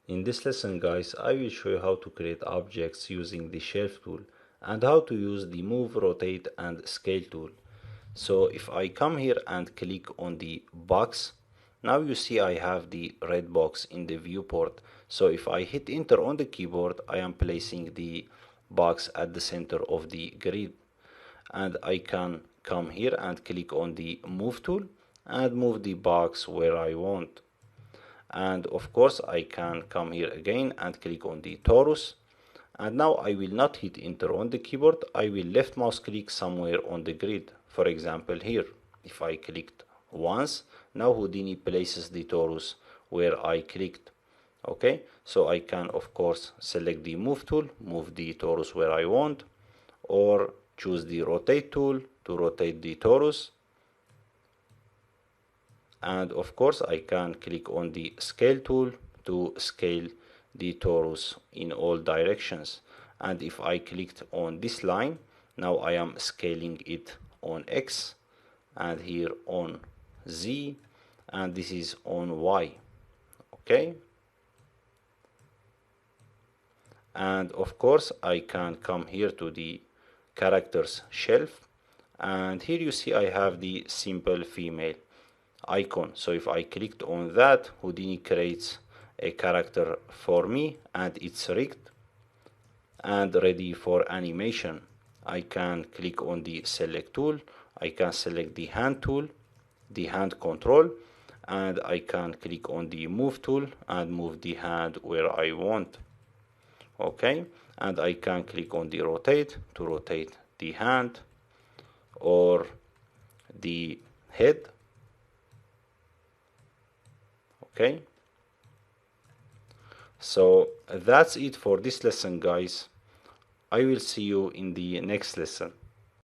In this lesson guys, I will show you how to create objects using the shelf tool and how to use the move, rotate and scale tool. So if I come here and click on the box, now you see I have the red box in the viewport. So if I hit enter on the keyboard, I am placing the box at the center of the grid. And I can come here and click on the move tool and move the box where I want. And of course I can come here again and click on the torus, and now I will not hit enter on the keyboard. I will left mouse click somewhere on the grid. For example here, if I clicked once, now Houdini places the torus where I clicked. Okay, so I can of course select the move tool, move the torus where I want, or choose the rotate tool to rotate the torus. And of course I can click on the scale tool to scale the torus in all directions. And if I clicked on this line, now I am scaling it on X, and here on Z, and this is on Y. Okay, and of course I can come here to the characters shelf, and here you see I have the simple female icon. So if I clicked on that, Houdini creates a character for me, and it's rigged and ready for animation. I can click on the select tool, I can select the hand tool, the hand control, and I can click on the move tool and move the hand where I want. Okay, and I can click on the rotate to rotate the hand or the head. Okay, so that's it for this lesson guys. I will see you in the next lesson.